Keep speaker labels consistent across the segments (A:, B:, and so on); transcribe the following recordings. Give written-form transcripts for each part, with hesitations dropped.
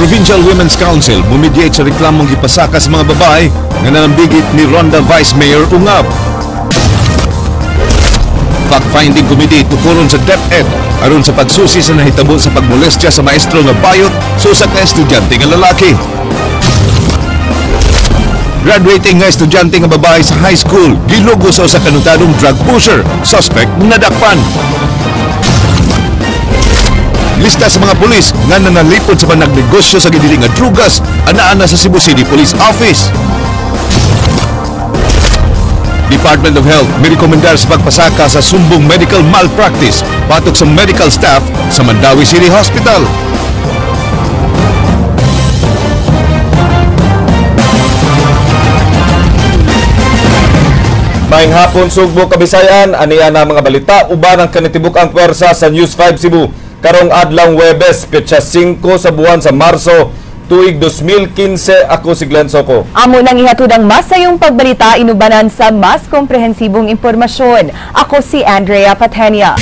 A: Provincial Women's Council mumediate sa reklamong gipasaka sa mga babae nga nanambigit ni Ronda Vice Mayor Ungab. Fact-finding committee tukuron sa DepEd aron sa pagsusi sa nahitabo sa pagmolestya sa maestro nga bayot sa usa ka estudyante nga lalaki. Graduating nga estudyante nga babae sa high school gilugo sa usa ka notadong drug pusher, suspect nadakpan. Lista sa mga pulis nga nanalipod sa panagnegosyo sa gidili nga drugas anaa sa Cebu City Police Office. Department of Health may rekomendar sa pagpasaka sa sumbong medical malpractice patok sa medical staff sa Mandawi City Hospital.
B: Maayong hapon Sugbo Kabisayan, aniya na mga balita uban ang kanitibuk-ang pwersa sa News 5 Cebu karong adlang Huwebes, petsa 5 sa buwan sa Marso tuig 2015. Ako si Glenn Soco. Amo nang ihatod ang masayong pagbalita inubanan sa mas komprehensibong impormasyon. Ako si Andrea Patenia.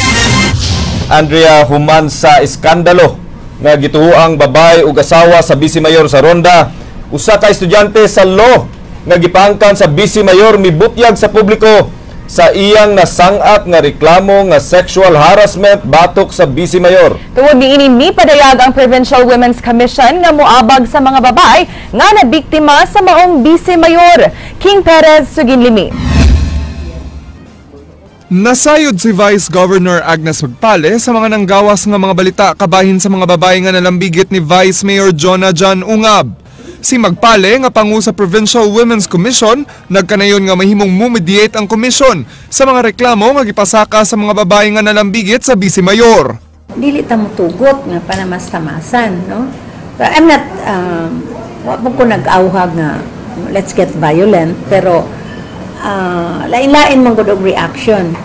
B: Andrea, human sa iskandalo nga gituoang babae ug asawa sa Vice Mayor sa Ronda, usa ka estudyante sa law nga gipangkan sa Vice Mayor mibutyag sa publiko sa iyang nasangat nga reklamo nga sexual harassment batok sa Vice Mayor. Tungod niini ni padayag ang Provincial Women's Commission nga moabag sa mga babae nga nabiktima sa maong Vice Mayor. King Perez, Suginlimi.
C: Nasayod si Vice Governor Agnes Magpale sa mga nanggawas nga mga balita kabahin sa mga babae nga nalambigit ni Vice Mayor Jonah John Ungab. Si Magpale nga pangu sa Provincial Women's Commission nagkanayon nga mahimong mumediate ang komisyon sa mga reklamo nga gipasaka sa mga babae nga nalambigit sa Vice Mayor.
D: Dili ta motugot nga panamas-tamasan, no? So, I'm not wa ko nag-awhag nga let's get violent, pero lain-lain man gud og reaction.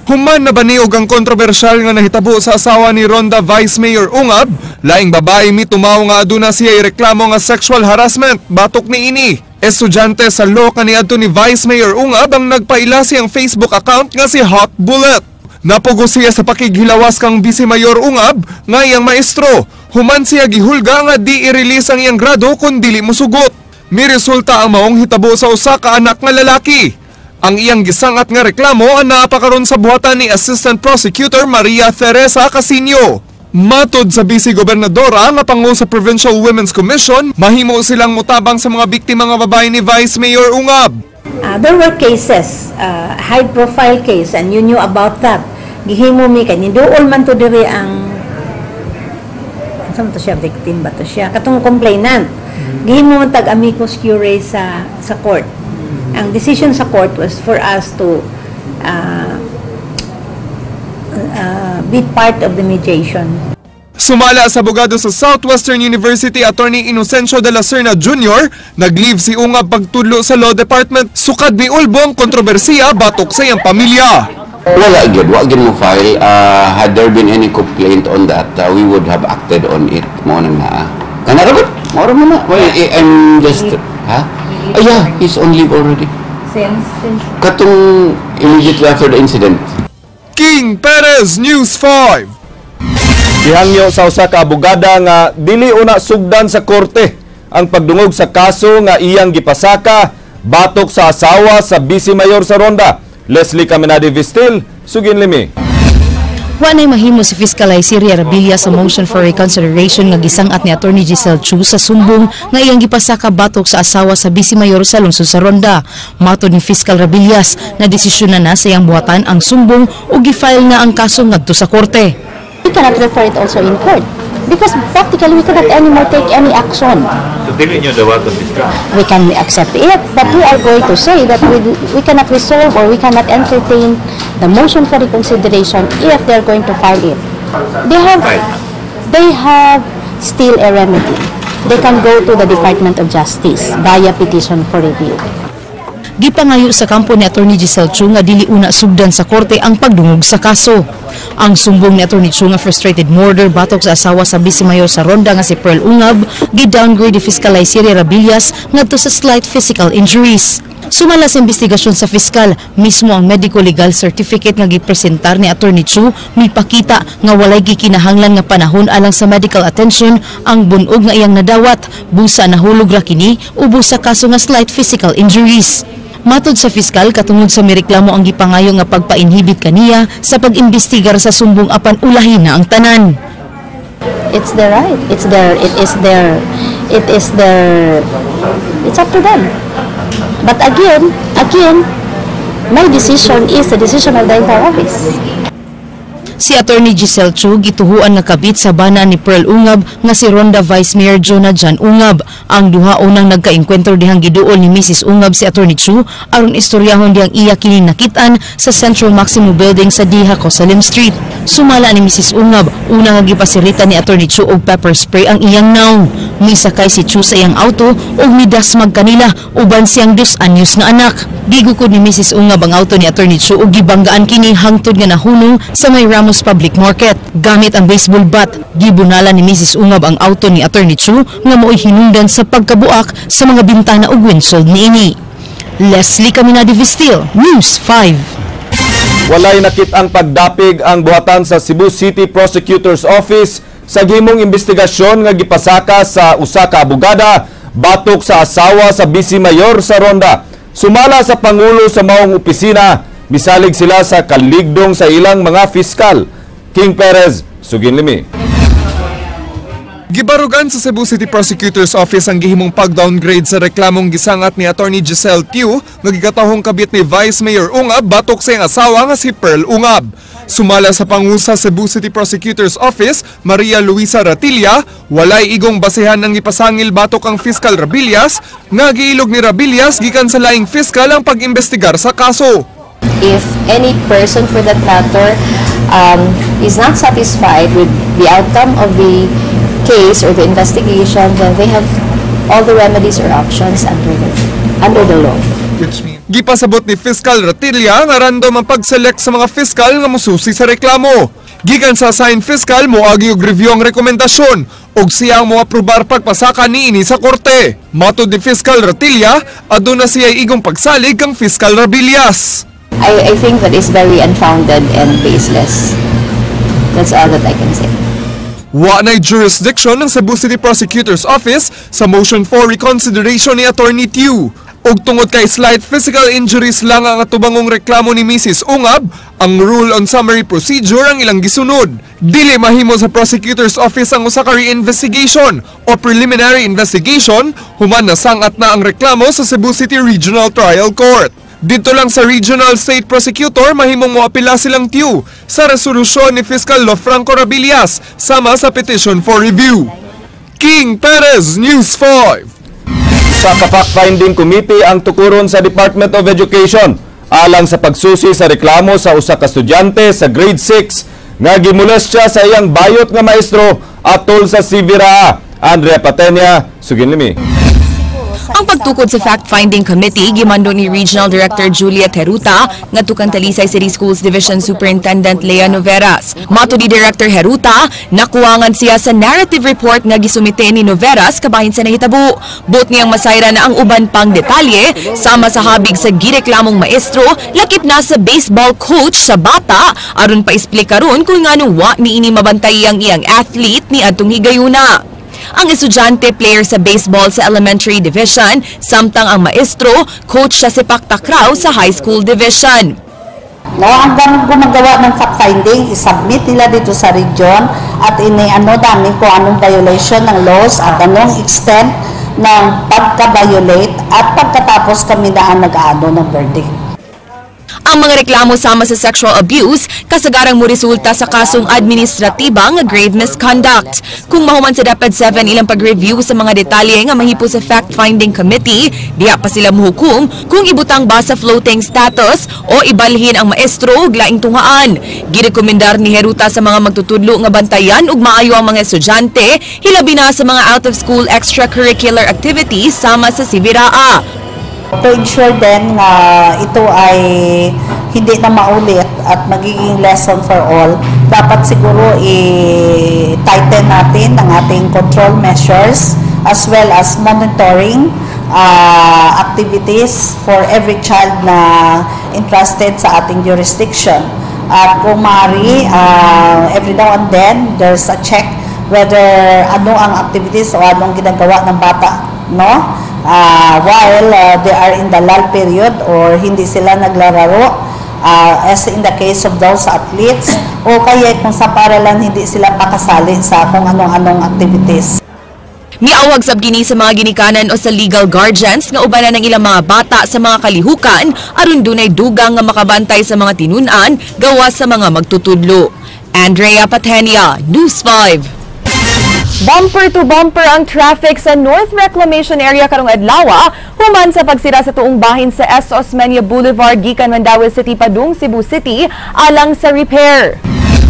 C: Human na baniog ang kontrobersyal nga nahitabo sa asawa ni Ronda Vice Mayor Ungab, laing babae mitumaw nga aduna siya reklamo nga sexual harassment batok niini. Estudyante sa law kaniadto ni Vice Mayor Ungab ang nagpaila siyang Facebook account nga si Hot Bullet. Napugo siya sa pakighilawas kang Vice Mayor Ungab nga iyang maestro. Human siya gihulga nga di i-release ang iyang grado kung dili mosugot. May resulta ang maong hitabo sa usa ka anak nga lalaki. Ang iyang gisangat nga reklamo ang napakaron sa buhatan ni Assistant Prosecutor Maria Teresa Casinio. Matod sa Vice Gobernadora nga pangu sa Provincial Women's Commission, mahimo silang mutabang sa mga biktima nga babae ni Vice Mayor Ungab.
D: There were cases, high-profile case, and you knew about that. Gihimo mi kani duol man to diri ang saan to siya, victim ba to siya, katong complainant. Gihimo man tag amicus curiae sa court. Ang decision sa court was for us to be part of the mediation.
C: Sumala sa abogado sa Southwestern University Attorney Inocencio de la Serna Jr., nag-leave si Ungab pagtudlo sa Law Department sukad ni ulbong kontrobersiya batok sa iyang pamilya.
E: Wala gyud mo file. Had there been any complaint on that, we would have acted on it. Mo na na. Kanarabot, mo na. I'm just yeah, he's on leave already. Since katong immediately after the incident.
C: King Perez, News 5.
B: Gihangyo sa usa ka abogada nga dili una sugdan sa korte ang pagdungog sa kaso nga iyang gipasaka batok sa asawa sa Vice Mayor sa Ronda. Leslie Caminadi Vistil, Suginlimi.
F: Wa nay mahimo si Fiscal Isiria Rabilias sa motion for reconsideration nga gisangat ni Attorney Giselle Chu sa sumbong nga iyang gipasaka batok sa asawa sa Vice Mayor sa lungsod sa Ronda. Matod ni Fiscal Rabilias na desisyon na sa iyang buhatan ang sumbong ug gifile na ang kaso ngadto sa korte.
G: We cannot refer it also in court because practically we cannot anymore take any action.
H: So dili nyo dawaton Fiscal?
G: We can accept it, but we are going to say that we cannot resolve or we cannot entertain the motion for reconsideration if they are going to file it. They have still a remedy. They can go to the Department of Justice via petition for review.
F: Gipangayo sa kampo ni Attorney Giselle Chu nga dili una sugdan sa korte ang pagdungog sa kaso. Ang sumbong ni Attorney Chu nga frustrated murder batok sa asawa sa Vice Mayor sa Ronda nga si Pearl Ungab gi-downgrade ni Fiscal Isiria Rabilias ngadto sa slight physical injuries. Sumala sa investigasyon sa fiskal, mismo ang medical legal certificate nga gipresentar ni Attorney Chu mipakita nga walay gikinahanglan nga panahon alang sa medical attention ang bunog nga iyang nadawat, busa nahulog ra kini ubos sa kaso nga slight physical injuries. Matod sa fiskal, katungod sa mireklamo ang gipangayo nga pagpa-inhibit kaniya sa pag-imbestigar sa sumbong apan ulahin na ang tanan.
G: It's their right. It's up to them. But again, my decision is the decision of the entire office.
F: Si Attorney Giselle Chu gituhuan nga kabit sa bana ni Pearl Ungab nga si Ronda Vice Mayor Jonah Jan Ungab. Ang duha unang nagka-enkwentro dihang giduol ni Mrs. Ungab si Attorney Chu aron istoryahon dihang iya kini nakitaan sa Central Maximo Building sa Diha, Cosalem Street. Sumala ni Mrs. Ungab, una nga gipasirita ni Attorney Chu og pepper spray ang iyang naong. Misakay si Chu sa iyang auto ug midasmag kanila uban siyang 2 anyos nga anak. Gigukod ni Mrs. Ungab ang auto ni Attorney Chu ug gibanggaan kini hangtod nga nahunong sa may Ramos Public Market. Gamit ang baseball bat, gibunala ni Mrs. Ungab ang auto ni Attorney Chu nga mo'y hinungdan sa pagkabuak sa mga bintana ug windshield niini. Leslie Caminadi Vistil, News 5.
B: Walay nakit ang pagdapig ang buhatan sa Cebu City Prosecutor's Office sa gihimong investigasyon nga gipasaka sa usa ka abogada batok sa asawa sa Vice Mayor sa Ronda. Sumala sa pangulo sa maong opisina, misalig sila sa kaligdong sa ilang mga fiskal. King Perez, Suginlimi.
C: Gibarugan sa Cebu City Prosecutor's Office ang gihimong pag-downgrade sa reklamong gisangat ni Attorney Giselle Tiu nga gikatahong kabit ni Vice Mayor Ungab batok sa iyang asawa nga si Pearl Ungab. Sumala sa pangusa sa Cebu City Prosecutor's Office, Maria Luisa Ratilla, walay igong basehan ng ipasangil batok ang Fiscal Rabillas, nga giilog ni Rabillas gikan sa laing fiskal ang pag-imbestigar sa kaso.
G: If any person for that matter is not satisfied with the outcome of the case or the investigation, then they have all the remedies or options under the law.
C: Gipasabot ni Fiscal Ratilla nga random ang pag-select sa mga fiskal nga mususi sa reklamo. Gikan sa assigned fiskal moagi og review ang rekomendasyon ug siya ang moaprobar pagpasaka niini sa korte. Matod ni Fiscal Ratilla, aduna siya igong pagsalig kang Fiscal Rabillas.
G: I think that is very unfounded and baseless. That's all that I can say.
C: Wa na'y jurisdiction ng Cebu City Prosecutor's Office sa motion for reconsideration ni Attorney Tiu. Og tungod kay slight physical injuries lang ang atubangong reklamo ni Mrs. Ungab, ang rule on summary procedure ang ilang gisunod. Dili mahimo sa Prosecutor's Office ang usa ka re-investigation o preliminary investigation human nasangat na ang reklamo sa Cebu City Regional Trial Court. Dito lang sa Regional State Prosecutor, mahimong moapila silang Tiu sa resolusyon ni Fiscal Lofranco Rabillas sama sa petition for review. King Perez, News 5.
B: Sa Fact-Finding Committee ang tukuron sa Department of Education alang sa pagsusi sa reklamo sa usa ka estudyante sa grade 6 nga gimolestya sa iyang bayot nga maestro atol sa Sivira. Andrea Patenya, Suginlimi.
I: Ang pagtukod sa Fact-Finding Committee, gimando ni Regional Director Julia Heruta nga tukang Talisay City Schools Division Superintendent Lea Noveras. Mato ni Director Heruta, nakuwangan siya sa narrative report nga gisumite ni Noveras kabahin sa nahitabo. Bot niyang masayra na ang uban pang detalye, sama sa habig sa gireklamong maestro, lakip na sa baseball coach sa bata, aron pa explica ron kung ngano wa ni ini mabantay ang iyang athlete ni adtong higayuna. Ang estudyante player sa baseball sa elementary division, samtang ang maestro, coach sa sepak takraw sa high school division.
J: No, ang gumagawa ng fact-finding, isubmit nila dito sa region at namin kung anong violation ng laws at anong extent ng pagka-violate at pagkatapos kami na ang nag-aano ng verdict.
I: Ang mga reklamo sama sa sexual abuse, kasagarang mo resulta sa kasong administratiba nga grave misconduct. Kung mahuman sa DepEd 7 ilang pag-review sa mga detalye nga mahipo sa fact-finding committee, diha pa sila muhukom kung ibutang ba sa floating status o ibalhin ang maestro ug laing tunghaan. Girekomendar ni Heruta sa mga magtutudlo nga bantayan ug maayo ang mga estudyante, hilabi na sa mga out-of-school extracurricular activities sama sa Sibiraa.
J: To ensure din na ito ay hindi na maulit at magiging lesson for all, dapat siguro i-tighten natin ang ating control measures as well as monitoring activities for every child na entrusted sa ating jurisdiction. At kung maaari, every now and then, there's a check whether ano ang activities o anong ginagawa ng bata, no? While they are in the lull period or hindi sila naglalaro, as in the case of those athletes, o kaya kung sa paralan hindi sila pakasali sa kung anong-anong activities.
I: Miawag sab gini sa mga ginikanan o sa legal guardians nga ubanan ng ilang mga bata sa mga kalihukan aron dunay dugang nga makabantay sa mga tinunan gawas sa mga magtutudlo. Andrea Patenia, News 5.
K: Bumper to bumper ang traffic sa North Reclamation Area karong adlaw human sa pagsira sa tuong bahin sa S. Osmeña Boulevard gikan Mandaue City padung Cebu City alang sa repair.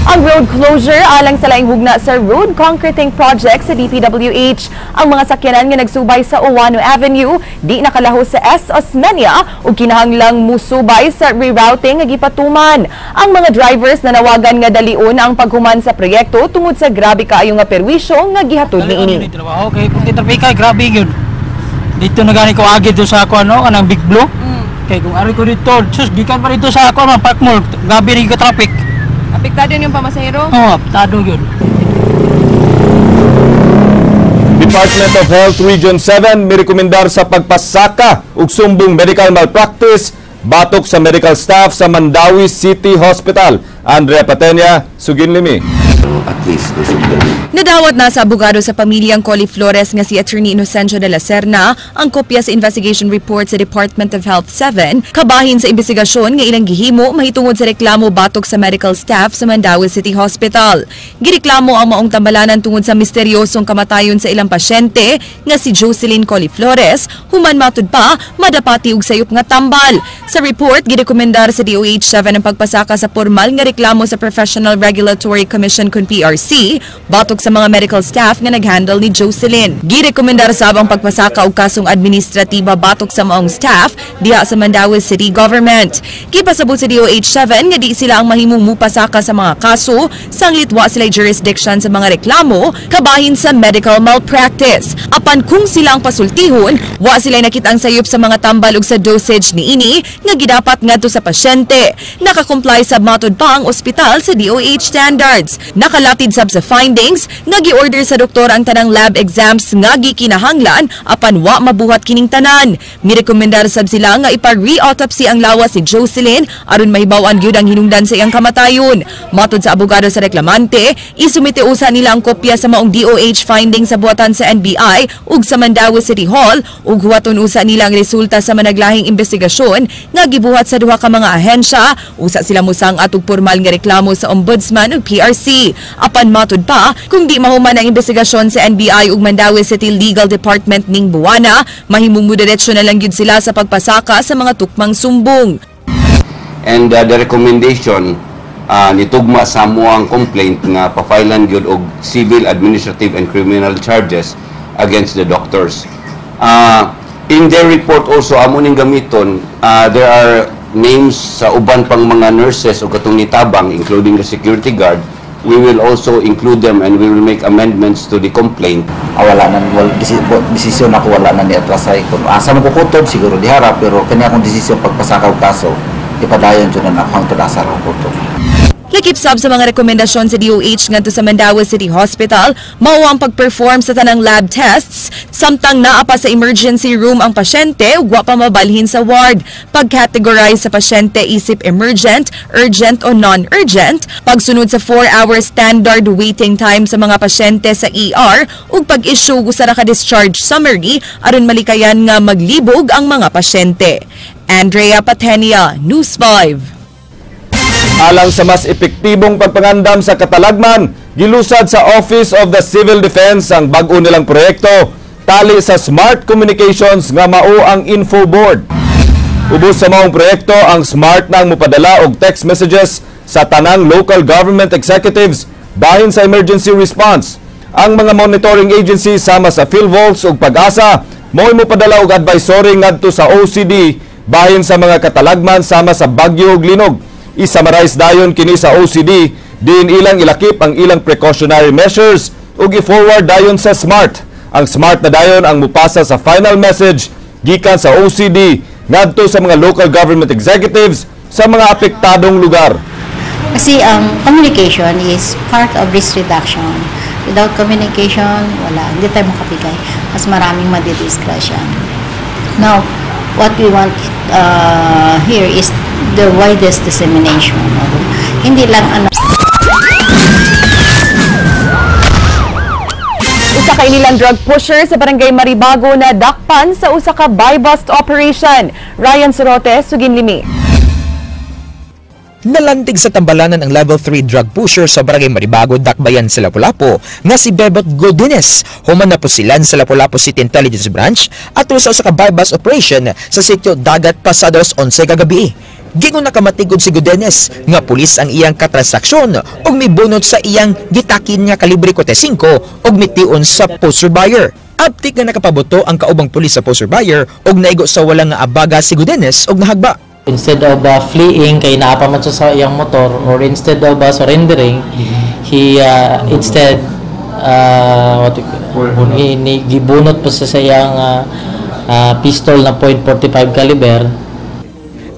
K: Ang road closure alang sa laing hugna sa road concreting project sa DPWH. Ang mga sakyanan nga nagsubay sa Owano Avenue di nakalaho sa S. Osmeña ug kinahanglang musubay sa rerouting nga gipatuman. Ang mga drivers na nawagan nga dalion ang paghuman sa proyekto tungod sa grabe kaayo nga perwisyo nga gihatod niini.
L: Okay, kung trapika grabe gyud. Dito na gani ko agid do sa ako kanang Big Blue. Kay kung ari ko dito, sus gikan pa dito sa ako Park Mall, grabe rin ka traffic.
K: Apektado yung pamasahero?
L: Oo, apektado yun.
B: Department of Health Region 7 mirekomendar sa pagpasaka ug sumbong medical malpractice batok sa medical staff sa Mandaue City Hospital. Andrea Patenia, Suginlimi.
E: At least
I: Nadawat na sa abogado sa pamilyang Collie Flores nga si Attorney Inocencio de la Serna ang kopya sa investigation report sa Department of Health 7 kabahin sa investigasyon nga ilang gihimo mahitungod sa reklamo batok sa medical staff sa Mandaue City Hospital. Gireklamo ang maong tambalanan tungod sa misteryosong kamatayon sa ilang pasyente nga si Jocelyn Collie Flores human matud pa madapati og sayop nga tambal. Sa report girekomendar sa DOH-7 ang pagpasaka sa formal nga reklamo sa Professional Regulatory Commission kun PRC batok sa mga medical staff nga naghandle ni Jocelyn. Girekomendar sab ang pagpasaka og kasong administratiba batok sa maong staff diha sa Mandaue City Government. Gipasabot sa DOH-7 nga di sila ang mahimong mupasaka sa mga kaso sanglit wa sila jurisdiction sa mga reklamo kabahin sa medical malpractice. Apan kung sila ang pasultihon, wa sila nakitang sayop sa mga tambal ug sa dosage niini nga gidapat ngadto sa pasyente. Nakakomply sab matud pa ang ospital sa DOH standards. Nakalatid sab sa findings nga gi-order sa doktor ang tanang lab exams nga gikinahanglan apan wa mabuhat kining tanan. Mirekomendar sab sila nga ipa-re-autopsy ang lawas si Jocelyn aron mahibaw-an gyud ang hinungdan sa iyang kamatayon. Matud sa abogado sa reklamante, isumite usa nila ang kopya sa maong DOH findings sa buhatan sa NBI ug sa Mandaue City Hall ug huwaton usa nila ang resulta sa managlahing investigasyon nga gibuhat sa duha ka mga ahensya. Usa sila musang atog formal nga reklamo sa Ombudsman ug PRC. Apan matud pa, kung di mahuman ang investigasyon sa NBI ug Mandaue City Legal Department ning buwana, mahimong mudiretsyo na lang gyud sila sa pagpasaka sa mga tukmang sumbong.
E: And the recommendation nitugma sa amuang complaint nga pa-filean gyud og civil, administrative and criminal charges against the doctors. In their report also amo ning gamiton, there are names sa uban pang mga nurses o katong nitabang including the security guard. We will also include them and we will make amendments to the complaint.
M: Wala na, desisyon ako wala na ni atrasay. Kung asa mo kukutob, siguro diharap, pero kanya akong desisyon pagpasakaw kaso, ipadayon dyan na akong tadasar ang kutob.
I: Lakip sab sa mga rekomendasyon sa DOH ngadto sa Mandaue City Hospital, mao ang pag-perform sa tanang lab tests, samtang naa pa sa emergency room ang pasyente ug wa pa mabalhin sa ward. Pag-categorize sa pasyente isip emergent, urgent o non-urgent, pagsunod sa 4-hour standard waiting time sa mga pasyente sa ER ug pag-issue sa naka-discharge summary aron malikayan nga maglibog ang mga pasyente. Andrea Patenia, News 5.
B: Alang sa mas epektibong pagpangandam sa katalagman, gilusad sa Office of the Civil Defense ang bag-o nilang proyekto tali sa Smart Communications nga mao ang info board. Ubos sa maong proyekto ang Smart nang mupadala og text messages sa tanang local government executives bahin sa emergency response. Ang mga monitoring agencies sama sa PhilVolts ug Pag-asa mo'y mupadala og advisory ngadto sa OCD bahin sa mga katalagman sama sa bagyo ug linog. Isummarize dayon kini sa OCD diin ilang ilakip ang ilang precautionary measures ug i-forward dayon sa SMART. Ang SMART na dayon ang mupasa sa final message gikan sa OCD ngadto sa mga local government executives sa mga apektadong lugar.
N: Kasi ang communication is part of risk reduction. Without communication, wala. Hindi tayo makapigay. Mas maraming madidiskrasya. Now, what we want here is the widest dissemination. Hindi lang ano.
K: Usa ka inilang drug pusher sa Barangay Maribago na dakpan sa usa ka buy-bust operation. Ryan Sorote, Suginlimi.
O: Nalantig sa tambalanan ang level 3 drug pusher sa Barangay Maribago, Dakbayan sa Lapu-Lapu nga si Bebot Godines. Human na po silan sa Lapu-Lapu City Intelligence Branch at sa usa ka buy-bust operation sa sitio Dagat pasados 11 kagabi. Gingon nakamatigod si Godines nga pulis ang iyang katransaksyon og mibunot sa iyang gitakin nga kalibre 45 og mitiun sa poster buyer. Aptik nga nakapaboto ang kaubang pulis sa poster buyer og naigo sa walang nga abaga si Godines og nahagba.
L: Instead of fleeing kay naapa man siya sa iyang motor, or instead of surrendering, he instead gibunot pa sa iyang pistol na .45 caliber.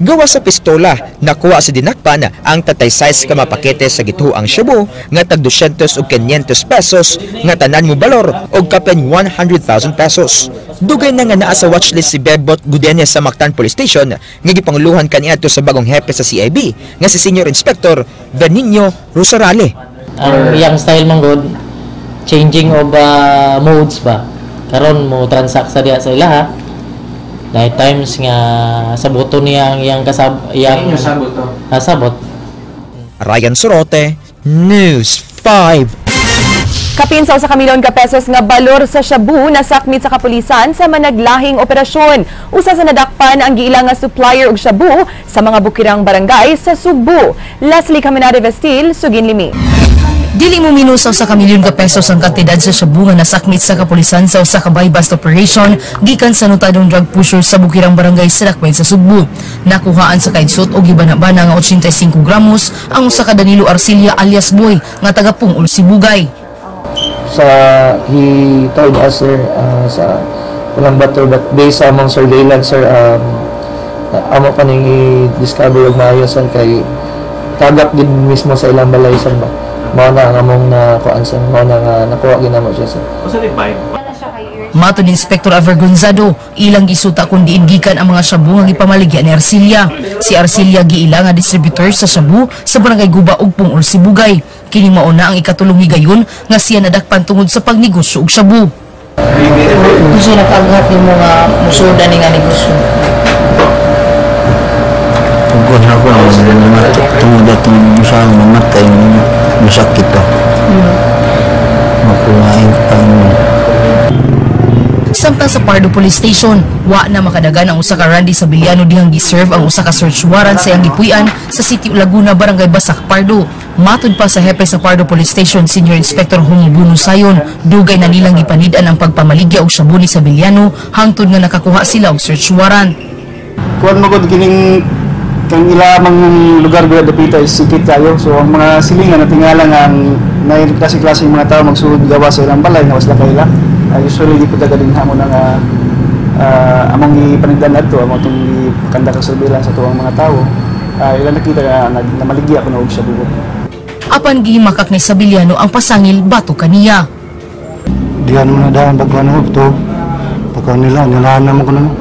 O: Gawa sa pistola, nakuha sa dinakpan ang 36 ka mapakete sa gituang shabu nga tag 200 o 500 pesos nga tanan mo balor og kapen 100,000 pesos. Dugay na nga naa sa watchlist si Bebot Godines sa Mactan Police Station nga gipanguluhan kaniadto sa bagong hepe sa CIB nga si Senior Inspector Benigno Rosarale.
L: Ang iyang style man god changing of modes ba. Karon mo transact sa diha sa ilaha. Dahil times nga saboto niya ang iyang sabot.
O: Ryan Sorote, News 5.
K: Kapin sa 1 milyon ka pesos nga balor sa shabu na sakmit sa kapulisan sa managlahing operasyon. Usa sa nadakpan ang giilang nga supplier og shabu sa mga bukirang barangay sa Sugbo. Leslie Caminade Vestil, Suginlimi.
F: Dili mo minusaw sa kamilyon ka pesos ang kantidad sa shabu nga nasakmit sa kapulisan sa usa ka buy-bust operation gikan sa notadong drug pusher sa bukirang barangay sa Dakbayan sa Sugbo. Nakuhaan sa kaidsot og gibana-bana nga 85 gramos ang usa ka Danilo Arcilia alias Boy nga taga Pungol, Sibugay.
P: He told us, sir, sa walang bato, but based sa among surveillance, sir, amo pa ning i-discover og maayos kay tagap din mismo sa ilang balay sa mao na ang among nakuan sa mao na nga nakuha ginamo siya sir.
F: Mato ni Inspector Aver Gonzado, ilang gisuta kung diin gikan ang mga shabu nga gipamaligya ni Arcilia. Si Arcilia giila nga distributor sa shabu sa Barangay Guba ug Pungol, Sibugay. Kini mao na ang ikatulong higayon nga siya nadakpan tungod sa pagnegosyo og shabu.
N: Gusto na kaghat mo nga musudan ni nga negosyo.
Q: Kung ako tungod atong sa mamatay masakit to. Makuhain pang
F: Samtang sa Pardo Police Station, wa na makadagan ang usa ka Randy Sabiliano dihang giserve ang usa ka search warrant sa iyang gipuy-an sa City Laguna, Barangay Basak, Pardo. Matud pa sa hepe sa Pardo Police Station, Senior Inspector Humubuno Sayon, dugay na nilang gipanid-an ang pagpamaligya og shabu ni Sabiliano hangtod nga nakakuha sila og search warrant.
P: Kuan mo gud kining kang ilamang lugar gud dapita is sikit kayo. So ang mga silingan natingala nga may klase-klase mga tao magsuod gawa sa ilang balay nga wasla kaila. Usually di po dagadin hamon nga among ipanigdan adto among itong kanda kang surveillance sa tuwang mga tao. Ilan nakita nga namaligya ko na og shabu.
F: Apan gihimakak ni Sabiliano ang pasangil bato kaniya.
Q: diyan mo na daan pagkuhan mo ito. Pagkuhan nila, nilahan naman ko naman.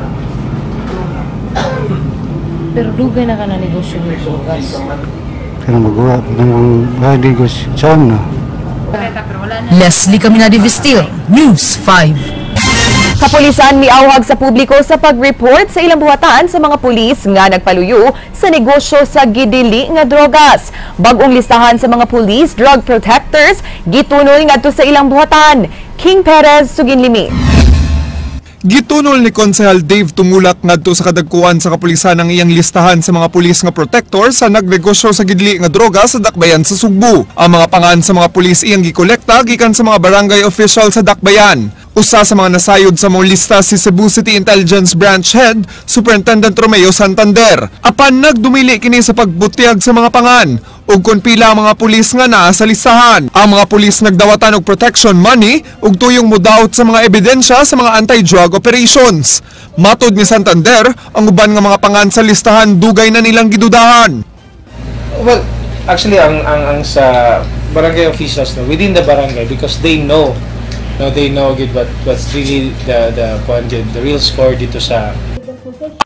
G: Pero dugay na ka na negosyo ng bugas.
Q: Kaya magawa, pinang badi ko saan na.
F: Leslie Caminade Vestil, News 5.
K: Kapulisan miawhag sa publiko sa pag-report sa ilang buhatan sa mga pulis nga nagpaluyo sa negosyo sa gidili nga drogas. Bagong listahan sa mga police drug protectors gitunol ngadto sa ilang buhatan. King Perez, Suginlimi.
C: Gitunol ni Konsehal Dave Tumulak ngadto sa kadagkuan sa kapulisan ang iyang listahan sa mga pulis nga protector sa nagnegosyo sa gidli nga droga sa Dakbayan sa Sugbo. Ang mga pangan sa mga pulis iyang gikolekta gikan sa mga barangay official sa Dakbayan. Usa sa mga nasayod sa mong lista si Cebu City Intelligence Branch Head, Superintendent Romeo Santander. Apan nagdumili kini sa pagbutiag sa mga pangan ug kun pila ang mga pulis nga naa sa listahan. Ang mga pulis nagdawatan og protection money ug tuyong mudaot sa mga ebidensya sa mga anti-drug operations. Matod ni Santander, ang uban nga mga pangan sa listahan dugay na nilang gidudahan.
R: Well, actually ang sa barangay officials within the barangay, because they know good what's really the real score dito sa.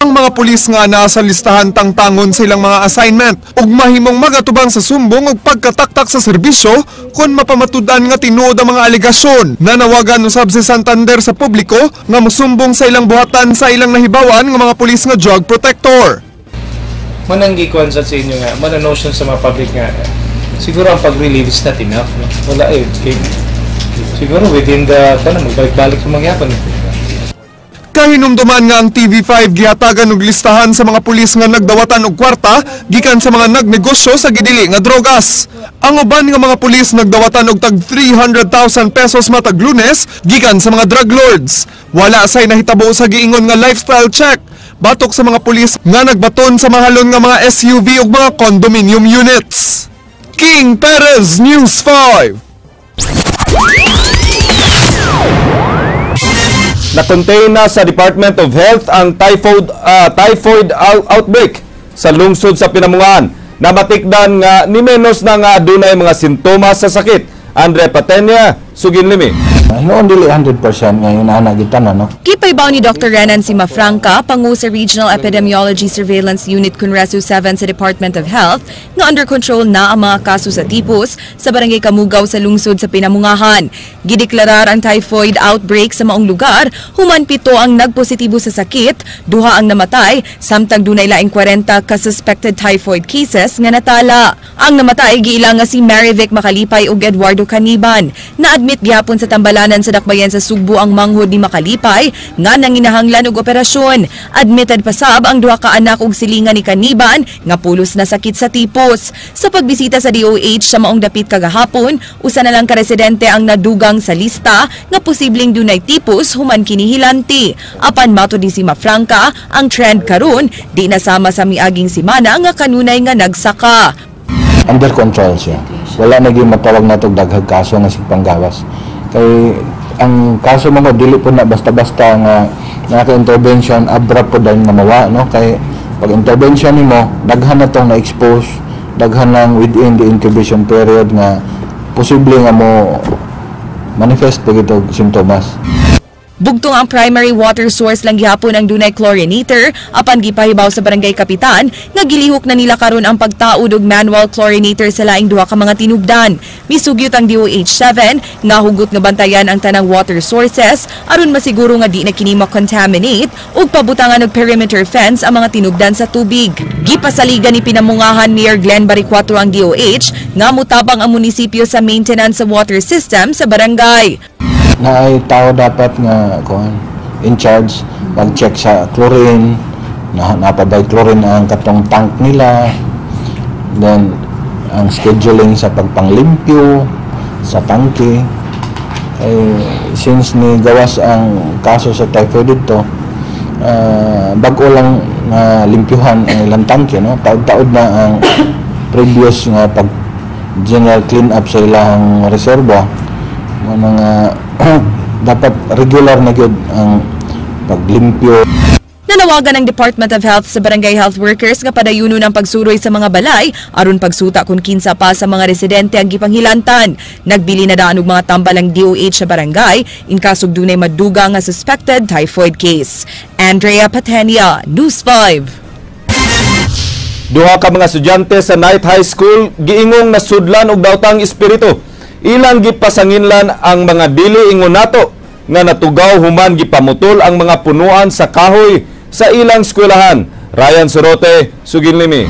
C: Ang mga pulis nga nasa listahan tangtangon silang mga assignment ug mahimong magatubang sa sumbong ug pagkataktak sa serbisyo kung mapamatudan nga tinuod ang mga aligasyon. Nanawagan usab si Santander sa publiko nga mosumbong sa ilang buhatan sa ilang nahibawan nga mga pulis nga drug protector.
R: Mananggi kwansa sa inyo nga, mananotion sa mga public nga, siguro ang pag-relieve is not enough. No? Wala okay. Siguro within the, magbalik-balik sa mangyapon.
C: Kahinumduman nga ang TV5 gihatagan og listahan sa mga pulis nga nagdawatan og kwarta gikan sa mga nagnegosyo sa gidili nga drogas. Ang uban nga mga pulis nagdawatan og tag 300,000 pesos matag Lunes gikan sa mga drug lords. Wala say nahitabo sa giingon nga lifestyle check. Batok sa mga pulis nga nagbaton sa mahalon nga mga SUV ug mga condominium units. King Perez, News 5.
B: Na-contain na sa Department of Health ang typhoid outbreak sa lungsod sa Pinamungan. Namatikdan nga ni menos na nga dunay mga sintomas sa sakit. Andre Patenya, Suginlimi.
M: Noon dili 100% ngayon na nagitan no.
I: Kipaybaw ni Dr. Renan Simafranca, pangu sa Regional Epidemiology Surveillance Unit Kunresu 7 sa Department of Health, nga under control na ang mga kaso sa tipos sa barangay Kamugaw sa lungsod sa Pinamungahan. Gideklarar ang typhoid outbreak sa maong lugar, human 7 ang nagpositibo sa sakit, 2 ang namatay, samtang dunay laing 40 ka suspected typhoid cases nga natala. Ang namatay giilang nga si Marivic Makalipay ug Eduardo Caniban. Na-admit gihapon sa tambalanan sa dakbayan sa Sugbo ang manghod ni Makalipay nga nanginahanglan og operasyon. Admitted pasab ang 2 ka anak ug silingan ni Caniban nga pulos na sakit sa tipos. Sa pagbisita sa DOH sa maong dapit kagahapon, usa na lang ka residente ang nadugang sa lista nga posibleng dunay tipos human kini hilanti. Apan matud ni Simafranca, ang trend karon di nasama sa miaging semana nga kanunay nga nagsaka.
M: Under control siya. Wala naging matawag na itong daghag kaso nga panggawas. Kay ang kaso mo dili po na basta-basta nga naka-intervention, abrupt po dahil nga mawa. No? Kay pag intervention nimo daghan na itong na-expose, daghan lang within the incubation period nga posible nga mo manifest po itong symptoms.
I: Bugtong ang primary water source lang gihapon ang dunay chlorinator, apan gipahibaw sa barangay kapitan nga gilihok na nila karon ang pagtaud og manual chlorinator sa laing 2 ka mga tinubdan. Misugyot ang DOH7 nga hugot nga bantayan ang tanang water sources aron masiguro nga di na kini ma-contaminate ug pabutangan og perimeter fence ang mga tinubdan sa tubig. Gipasaligan ni Pinamungahan Mayor Glenn Baricuatro ang DOH nga mutabang ang munisipyo sa maintenance sa water system sa barangay.
M: Na ay tao dapat nga in charge mag-check sa chlorine, napabay chlorine ang katong tank nila, then ang scheduling sa pagpanglimpyo sa tangke. Since ni gawas ang kaso sa typhoid dito, bago lang limpyuhan ang ilang tangke, no? Taod-taod na ang previous nga pag general clean up sa ilang reserva, mga dapat regular na gyud ang paglimpyo.
I: Nanawagan ng Department of Health sa barangay health workers nga padayunon ang pagsuroy sa mga balay aron pagsuta kung kinsa pa sa mga residente ang gipanghilantan. Nagbili na daan og mga tambalang DOH sa barangay in kasog dunay maduga nga suspected typhoid case. Andrea Patenia, News 5.
B: 2 ka mga estudyante sa Knight High School giingong nasudlan og dawtang espiritu. Ilang gipasanginlan ang mga dili ingon nato nga natugaw human gipamutol ang mga punuan sa kahoy sa ilang eskwelahan. Ryan Sorote, Suginlimi.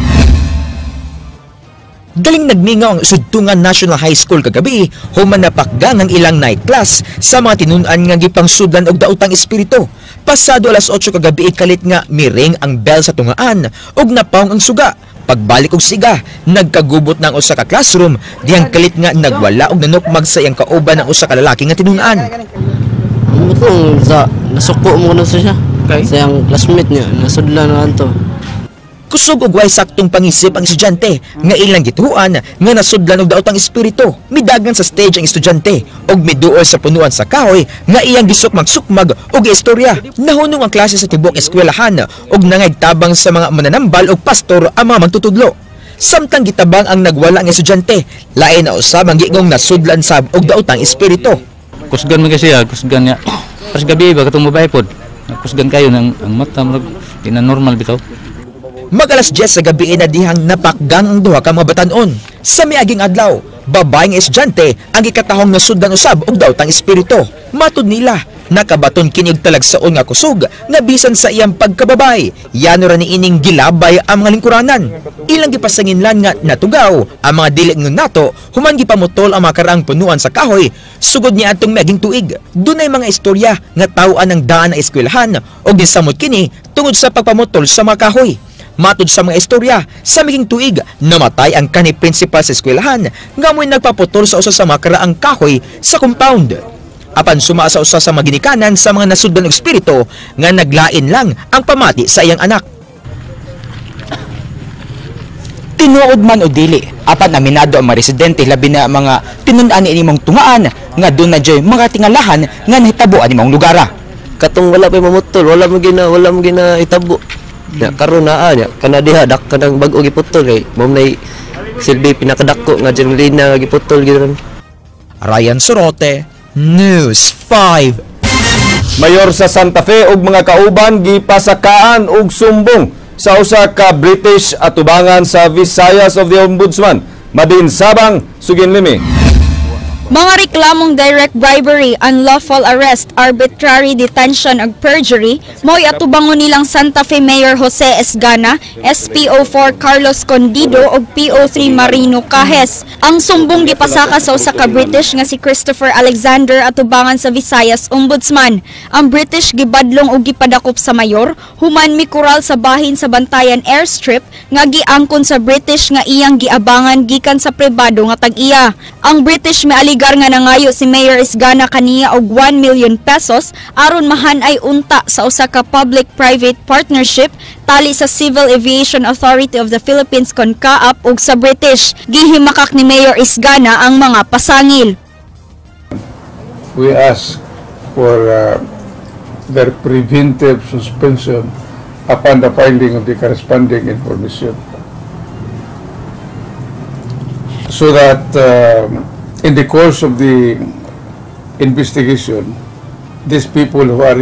O: Galing nagmingaw ang Sudtungan National High School kagabi human napakgang ang ilang night class sa mga tinunan nga gipangsudlan og daotang espiritu. Pasado alas 8 kagabi kalit nga miring ang bell sa tungaan ug napawong ang suga. Pagbalik og siga, nagkagubot ng usa ka classroom, diyang kalit nga nagwala og nanukmag sa iyang kauban ng usa ka lalaki nga tinunan.
S: Kung sa nasuko mo na siya. Sa yung classmate niya, nasudlan na to.
O: Kusog og way saktong pangisip ang estudyante nga ilang gituan nga nasudlan og daotang espiritu. Midagan sa stage ang estudyante og miduol sa punuan sa kahoy nga iyang gisuk magsukmag og istorya. Nahunong ang klase sa tibuok eskwelahan og nangaytabang sa mga mananambal og pastor ang mga magtutudlo. Samtang gitabang ang nagwala ang estudyante, lain na usab ang gingong nasudlan sab og daotang espiritu.
T: Kusgan man kasi kusgan niya. Pas gabi ba katong mobile pod. Kusgan kayo ng ang mata mo di na normal bitaw.
O: Mag-alas 10 sa gabi na dihang napakgang ang duha ka mga batanon. Sa miaging adlaw, babaeng estudyante ang gikatahong nasudlan usab og daotang espiritu. Matud nila, nakabaton kinig talagsaon nga kusog nga bisan sa iyang pagkababay. Yano ra ni ining gilabay ang mga lingkuranan. Ilang gipasanginlan nga natugaw ang mga dili ngon nato human gipamutol ang mga karaang punuan sa kahoy sugod ni atong miaging tuig. Dunay mga istorya nga taw-an ang daan na eskwelahan og gisamot kini tungod sa pagpamutol sa mga kahoy. Matud sa mga istorya, sa miging tuig, namatay ang kanhi principal sa eskwelahan nga mo'y nagpaputol sa usa sa mga karaang kahoy sa compound. Apan suma sa usa sa mga ginikanan sa mga nasudlan og espiritu nga naglain lang ang pamati sa iyang anak. Tinuod man o dili, apan aminado ang mga residente labi na mga tinun-an ni imong tungaan nga doon na joy mga tingalahan nga nahitabuan imong lugara.
S: Katong wala pa mamutol, wala mo gina itabo. Ya karon naa nya kana diha dak kanang bag-o giputol kay mom nay silbi pinakadako nga Jermelina nga giputol gyud.
O: Ryan Sorote, News 5.
B: Mayor sa Santa Fe ug mga kauban gipasakaan og sumbong sa usa ka British atubangan sa Visayas of the Ombudsman. Madin Sabang, Sugin Limi.
U: Mga reklamong direct bribery, unlawful arrest, arbitrary detention ug perjury mo'y atubangon nilang Santa Fe Mayor Jose Esgana, SPO4 Carlos Condido ug PO3 Marino Cajes. Ang sumbong gipasaka sa usa ka British nga si Christopher Alexander atubangan sa Visayas Ombudsman. Ang British gibadlong ug gipadakop sa mayor human mikural sa bahin sa Bantayan Airstrip nga giangkon sa British nga iyang giabangan gikan sa pribado nga tag-iya. Ang British mialigar nga nangayo si Mayor Esgana kaniya og 1 million pesos aron mahanay unta sa usa ka public-private partnership tali sa Civil Aviation Authority of the Philippines CONCAAP ug sa British. Gihimakak ni Mayor Esgana ang mga pasangil.
V: We ask for their preventive suspension upon the finding of the corresponding information, so that in the course of the investigation, these people who are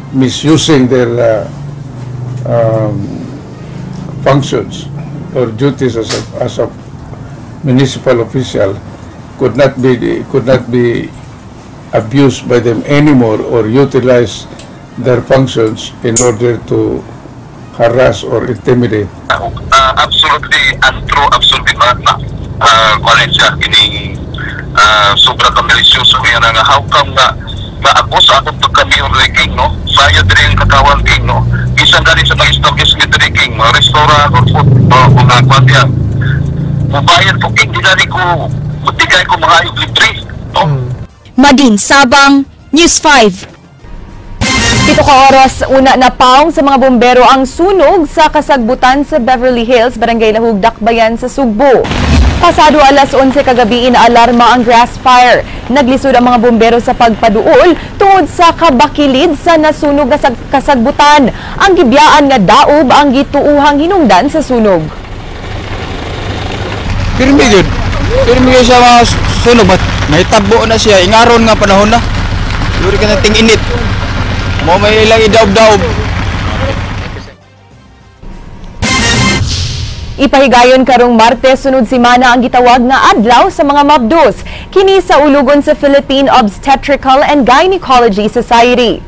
V: misusing their functions or duties as a municipal official could not be abused by them anymore or utilize their functions in order to harass or intimidate.
W: Absolutely untrue, absolutely not na. Kulit siya, ini sobra ka malisyoso nga nga how come nga maabos ako to kami yung ranking, no? Saya din yung kakawang king, no? Isang galing sa mga establish ni ranking, mga restaurant or food, mga kwadya. Mabayan po king, dinari ko, matigay ko mga ayog libre, no?
U: Madin Sabang, News 5.
K: 7 ka oras, una na paong sa mga bombero ang sunog sa kasagbutan sa Beverly Hills, Barangay Lahug, Dakbayan sa Sugbo. Pasado alas 11 kagabi na alarma ang grass fire. Naglisod ang mga bombero sa pagpaduol tungod sa kabakilid sa nasunog na kasagbutan. Ang gibiyaan nga daob ang gituuhang hinungdan sa sunog.
X: Pirmi siya mga sunog, may tabo na siya, ingaron nga panahon na. Luri ka nating init. Mo may ilang idaob-daob.
K: Ipahigayon karong Martes sunod semana ang gitawag nga adlaw sa mga mabdos kini sa ulugon sa Philippine Obstetrical and Gynecology Society.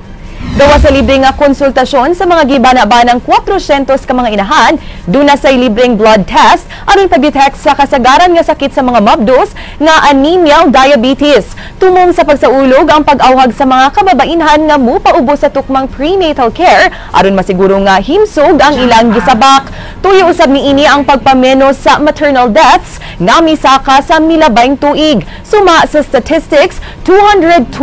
K: Gawa sa libre nga konsultasyon sa mga gibana-banang 400 ka mga inahan, duna say libreng blood test aron pag-detect sa kasagaran nga sakit sa mga mabdos nga anemia o diabetes. Tumong sa pagsaulog ang pag-awhag sa mga kababainhan nga mupaubos sa tukmang prenatal care aron masiguro nga himsog ang ilang gisabak. Tuyo usab niini ang pagpamenos sa maternal deaths nga misaka sa milabay tuig. Suma sa statistics, 221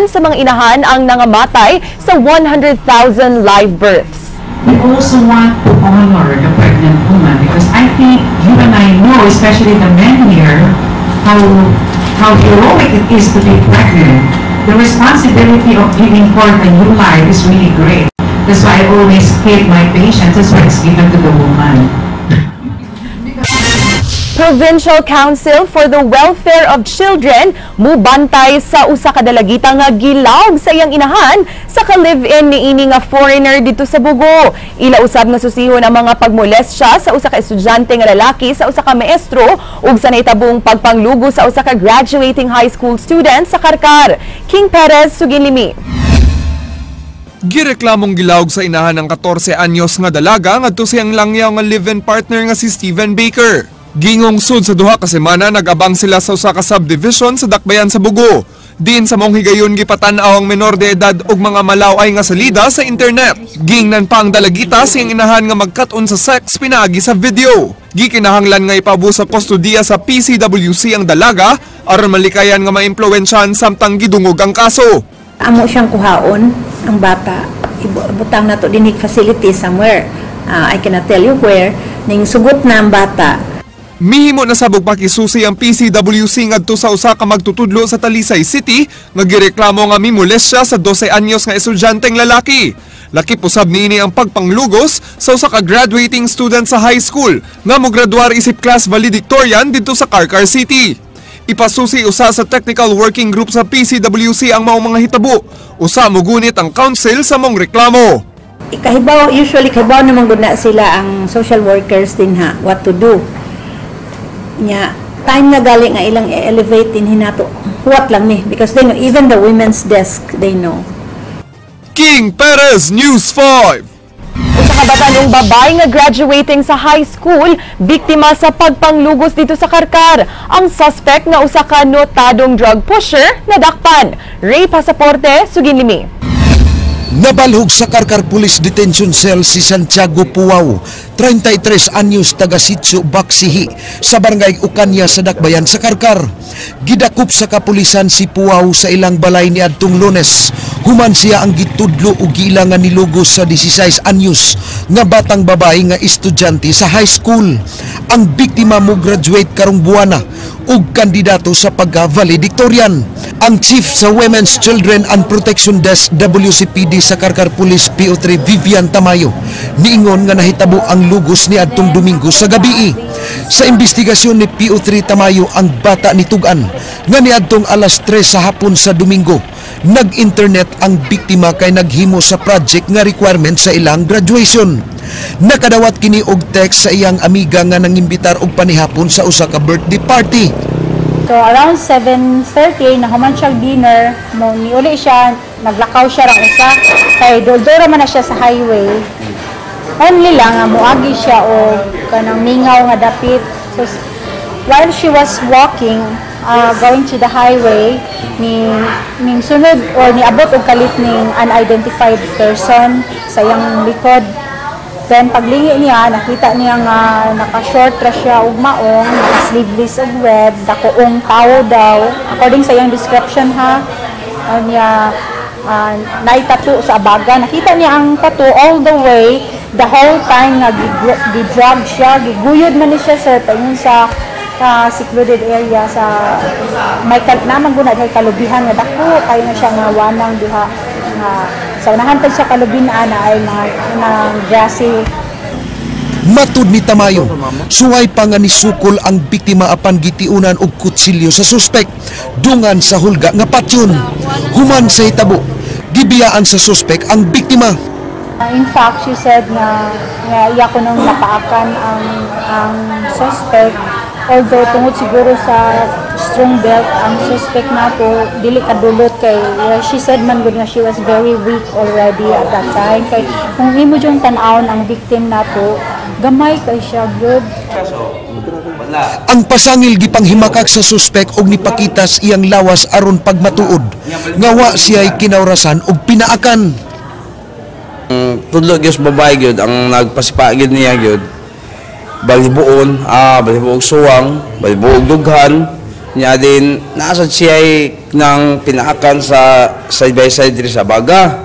K: sa mga inahan ang nangamatay sa 100,000 live births.
A: We also want to honor the pregnant woman because I think you and I know, especially the men here, how heroic it is to be pregnant. The responsibility of giving forth a new life is really great. That's why I always hate my patients. That's why it's given to the woman.
K: Provincial Council for the Welfare of Children mubantay sa usa ka dalagita nga gilawg sa iyang inahan sa ka-live-in niini nga foreigner dito sa Bugo. Ila usab nga susihon ang mga pagmolestya sa usa ka estudyante nga lalaki sa usa ka maestro ug sa naitabong pagpanglugo sa usa ka graduating high school student sa Karkar. King Perez, Suginlimi.
C: Gireklamong gilawg sa inahan ng 14 anyos nga dalaga ngadto siyang langyaw nga live-in partner nga si Steven Baker. Gingong sud sa duha ka semana nag-abang sila sa usa ka subdivision sa Dakbayan sa Bugo. Din sa mong higayon gipatan-aw ang menor de edad ug mga malaway nga salida sa internet. Gingnan pa ang dalagita siyang inahan nga magkat-on sa sex pinaagi sa video. Gikinahanglan nga ipabu sa kustodiya sa PCWC ang dalaga aron malikayan nga maimpluwensyahan samtang gidungog ang kaso.
D: Amo siyang kuhaon ang bata. Ibutang na to dinig facility somewhere. I cannot tell you where. Ning sugot na ang bata.
C: Mihimo na sabog pakisusi ang PCWC ngadto sa usa ka magtutudlo sa Talisay City nga gireklamo nga mimolestya sa 12 anyos nga estudyanteng lalaki. Lakip usab niini ang pagpanglugos sa usa ka graduating student sa high school nga mograduar isip class valedictorian didto sa Karkar City. Ipasusi usa sa technical working group sa PCWC ang maong mga hitabo. Usa mo gunit ang council sa mong reklamo.
D: Usually kahibaw naman gud na sila ang social workers din ha, what to do. Nya time na gali nga ilang elevate din hinato huwat lang ni because they know even the women's desk they know.
C: King Perez, News 5.
K: Usa ka batanong babae nga graduating sa high school biktima sa pagpanglugos dito sa Karkar. Ang suspect nga usa ka notadong drug pusher nadakpan. Ray Pasaporte, Suginlimi.
H: Nabalhog sa Karkar Police Detention Cell si Santiago Puaw, 33 anyos taga Sitio Baksihi sa barangay Ukanya sa Dakbayan sa Karkar. Gidakop sa kapulisan si Puaw sa ilang balay ni adtong Lunes. Human siya ang gitudlo ug giilangan nilugos sa 16 anyos nga batang babae nga estudyante sa high school. Ang biktima mo graduate karong buwana ug kandidato sa pagka-valedictorian. Ang Chief sa Women's Children and Protection Desk WCPD sa Karkar Police PO3 Vivian Tamayo niingon nga nahitabo ang lugos ni adtong Domingo sa gabi. Sa investigasyon ni PO3 Tamayo ang bata ni Tugan nga niadtong alas 3 sa hapon sa Domingo. Nag-internet ang biktima kay naghimo sa project nga requirement sa ilang graduation. Nakadawat kini og text sa iyang amiga nga nangimbitar og panihapon sa usa ka birthday party.
J: So around 7:30 nahuman siya dinner, mo niuli siya, naglakaw siya rang usa kay doldora man na siya sa highway. Only lang nga moagi siya og kanang mingaw nga dapit. So while she was walking going to the highway, ning sunod or niabot og kalit ning unidentified person sa iyang likod. Then paglingi niya, nakita niya nga naka-short ra siya ug maong, naka-sleeveless ug red, dakoong tao daw. According sa iyang description ha, niya naitato sa abaga. Nakita niya ang tattoo all the way, the whole time nga gi-drug siya, giguyod man ni siya sir, paingon sa secluded area sa may naman guna dahil kalubihan nga dako, kayo na siya nga wanang diha nga sa unahan sa kalubinaan na ay mga grassy.
H: Matud ni Tamayo, suway pa nga nisukol ang biktima apan gitiunan og kutsilyo sa suspek dungan sa hulga nga patyon. Human sa hitabo, gibiyaan sa suspek ang biktima.
J: In fact, she said na iya ko nang napaakan ang suspect. Although tungod siguro sa strong belt ang suspect nato dili kadulot kay she said man gud nga she was very weak already at that time kay kung imo jung tan-awon ang victim nato gamay kay siya good.
H: Ang pasangil gipanghimakak sa suspek og nipakitas iyang lawas aron pagmatuod. Ngawa siya'y kinawrasan og pinaakan.
E: Tudlo gyud babae gyud ang nagpasipa gyud niya gyud. Balibuon, balibuog suwang, balibuog dughan. Nya din nasa siya'y nang pinaakan sa side by side diri sa baga.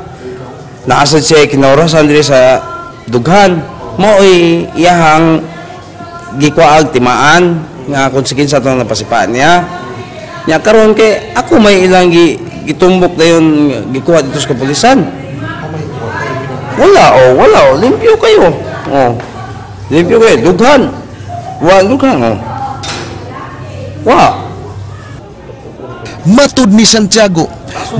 E: Nasa siya'y kinawrasan diri sa dughan. Mo'y iyahang gikuaag timaan nga konsekin sa itong napasipaan niya. Nya karon kay ako may ilang gitumbok dayon gikuha dito sa kapulisan. Wala, limpyo kayo. Limpyo kayo, dughan. Dughan.
H: Matud ni Santiago,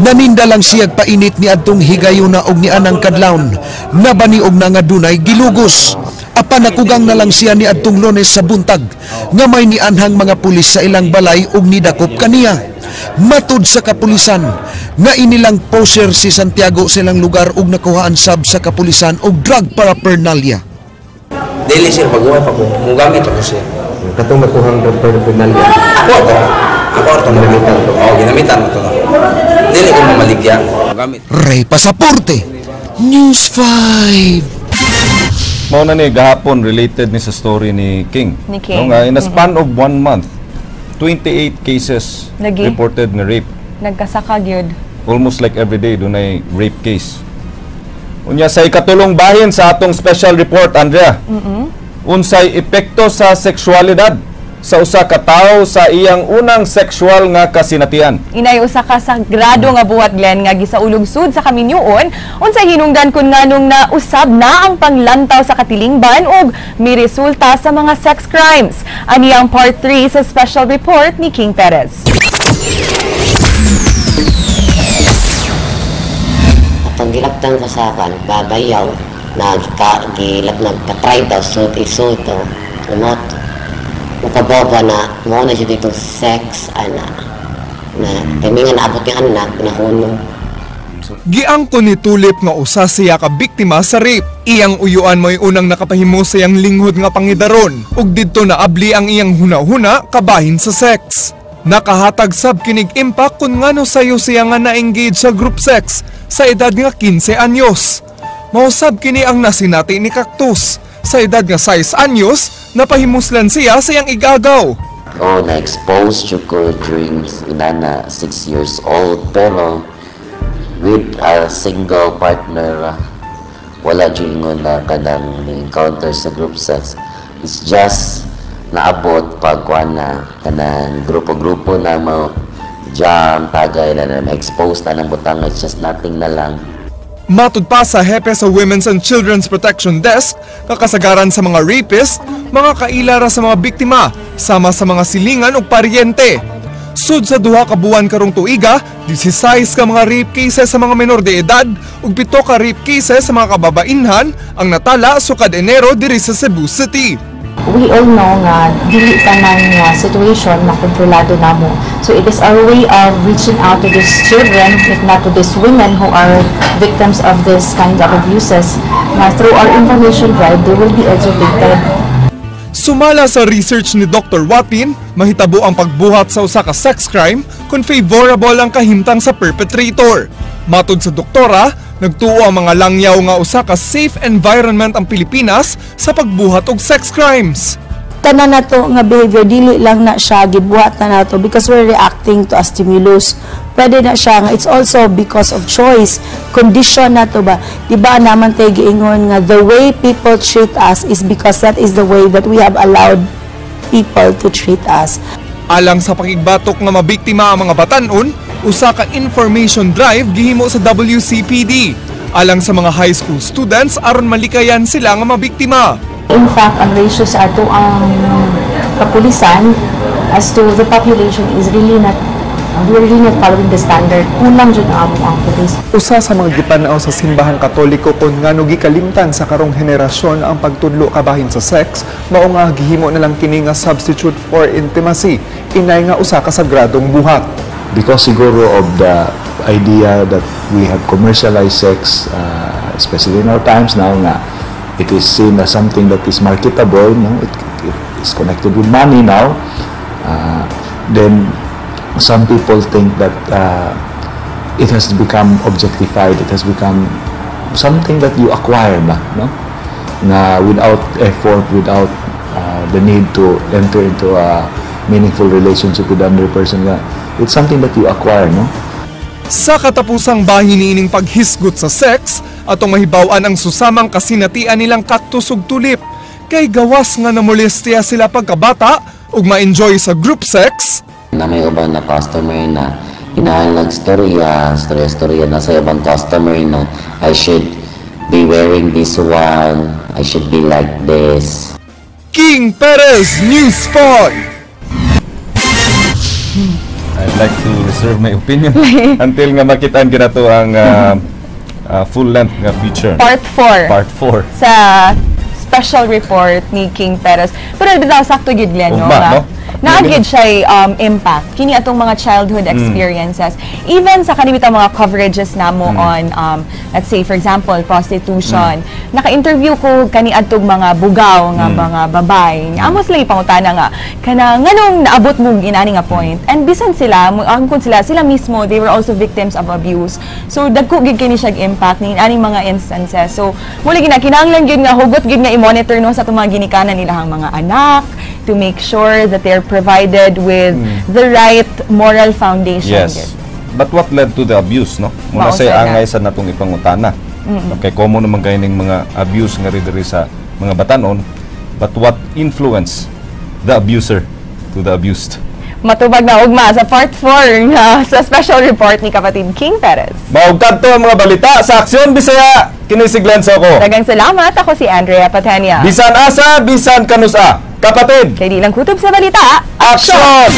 H: naninda lang siyag painit ni adtong higayuna og ni anang kadlawon, nabani og na nga dunay gilugos. Apan nakugang na lang siya ni adtong Lunes sa buntag, nga may nianhang mga pulis sa ilang balay og nidakop kaniya. Matud sa kapulisan, nga inilang poser si Santiago sa ilang lugar og nakuhaan sab sa kapulisan og drug paraphernalia.
E: Dili sir pag-uwa pa ko, mugamit ako siya.
M: Katong nakuhang drug paraphernalia.
E: Ako ito ginamitan to. Ginamitan mo to. Dili ko mamaligya.
H: Ray Pasaporte, News 5.
B: Mao na ni gahapon related ni sa story ni King.
K: Ni King.
B: No, in a span of 1 month, 28 cases reported na rape.
K: Nagkasaka gyud.
B: Almost like every day dunay rape case. Unya sa ikatulong bahin sa atong special report, Andrea. Unsay epekto sa sexualidad sa usa ka tawo sa iyang unang sexual nga kasinatian.
K: Inay usa ka sagrado nga buhat Glenn nga gisaulog sud sa kaminyuon unsay hinungdan kun nganong na usab na ang panglantaw sa katilingban ug may resulta sa mga sex crimes. Ani ang part 3 sa special report ni King Perez.
L: Atong gilaptan ko sa babayaw gilap nagka-try daw suit ito remote makaboba na mo na siya dito sex na kami nga naabot yung anak nahunong.
C: Giangko ni Tulip nga usa siya ka biktima sa rape. Iyang uyuan mo'y unang nakapahimo sa iyang linghod nga pangidaron ug didto naabli ang iyang huna-huna kabahin sa sex. Nakahatag sab kinig impact kun ngano sayo siya nga na-engage sa group sex sa edad nga 15 anyos. Mausab kini ang nasinati ni Cactus. Sa edad nga 6 anyos, napahimuslan siya sa iyang igagaw.
L: Na-expose ko during inana 6 years old pero with a single partner wala dyan na kanang encounter sa group sex. It's just naabot pagkuhan na kanang grupo-grupo na mo jam, tagay na ma-expose na ng butang. It's just nothing na lang.
C: Matud pa sa hepe sa Women's and Children's Protection Desk, kakasagaran sa mga rapist, mga kailara sa mga biktima, sama sa mga silingan o paryente. Sud sa duha ka buwan karong tuiga, 16 ka mga rape cases sa mga menor de edad ug 7 ka rape cases sa mga kababainhan ang natala sukad Enero diri sa Cebu City.
N: We all know nga dili tanan nga situation makontrolado namo. So it is our way of reaching out to these children, if not to these women who are victims of this kind of abuses. Na through our information drive, they will be educated.
C: Sumala sa research ni Dr. Watin, mahitabo ang pagbuhat sa usa ka sex crime kung favorable ang kahimtang sa perpetrator. Matud sa doktora, nagtuo ang mga langyaw nga usa ka safe environment ang Pilipinas sa pagbuhat og sex crimes.
P: Tanan na to nga behavior, dili lang na siya gibuhat na nato because we're reacting to a stimulus. Pwede na siya nga it's also because of choice, condition na to ba. Diba naman tayo giingon nga the way people treat us is because that is the way that we have allowed people to treat us.
C: Alang sa pakigbatok nga mabiktima ang mga batan-on, usa ka information drive gihimo sa WCPD. Alang sa mga high school students aron malikayan sila nga mabiktima.
N: In fact, ang ratio sa ato ang kapulisan as to the population is really not following the standard. Kulang dyan ang pulis.
C: Usa sa mga gipanaw sa simbahang Katoliko kung ngano gikalimtan sa karong henerasyon ang pagtudlo kabahin sa sex, mao nga gihimo na lang kini nga substitute for intimacy, inay nga usa ka sagradong buhat.
M: Because siguro of the idea that we have commercialized sex, especially in our times now nga, it is seen as something that is marketable, no? It is connected with money now, then some people think that it has become objectified, it has become something that you acquire na, no? Na without effort, without the need to enter into a meaningful relationship with another person, it's something that you acquire, no?
C: Sa katapusang bahin niining paghisgot sa sex, atong mahibaw-an ang susamang kasinatian nilang kaktus ug tulip. Kay gawas nga namolestiya sila pagkabata ug ma-enjoy sa group sex.
L: Na may ubang na customer na hinahalang storya na sa ibang customer na I should be wearing this one, I should be like this.
C: King Perez, News 5.
B: I'd like to reserve my opinion until nga makitaan ginato ang full-length nga feature.
K: Part 4.
B: Part 4.
K: Sa special report ni King Perez. Pero bitaw sakto gid Glenn, no?
B: Ugma, no?
K: Naagid siya impact kini atong mga childhood experiences. Even sa kanibitang mga coverages namo on let's say for example prostitution. Naka-interview ko kani adtong mga bugaw nga mga babay. Amo sila ipangutana nga kana nganong naabot mo inani nga point. And bisan sila angkon sila mismo they were also victims of abuse. So dagko gid kini siya impact ni aning mga instances. So muli kinahanglan gyud nga hugot gyud nga i-monitor no sa atong mga ginikanan nilahang mga anak to make sure that they're provided with the right moral foundation.
B: Yes. But what led to the abuse, no? Muna say angay sa natong ipangutana. Okay, common naman kayo ng mga abuse nga rin sa mga batanon. But what influenced the abuser to the abused?
K: Matubag na ugma sa part 4 sa special report ni kapatid King Perez.
B: Maugkad to ang mga balita sa Aksyon Bisaya. Kinisiglan sa ako.
K: Dagang salamat. Ako si Andrea Patania.
B: Bisan asa, bisan kanusa. Kapatid.
K: Kaya di lang kutob sa balita.
B: Aksyon!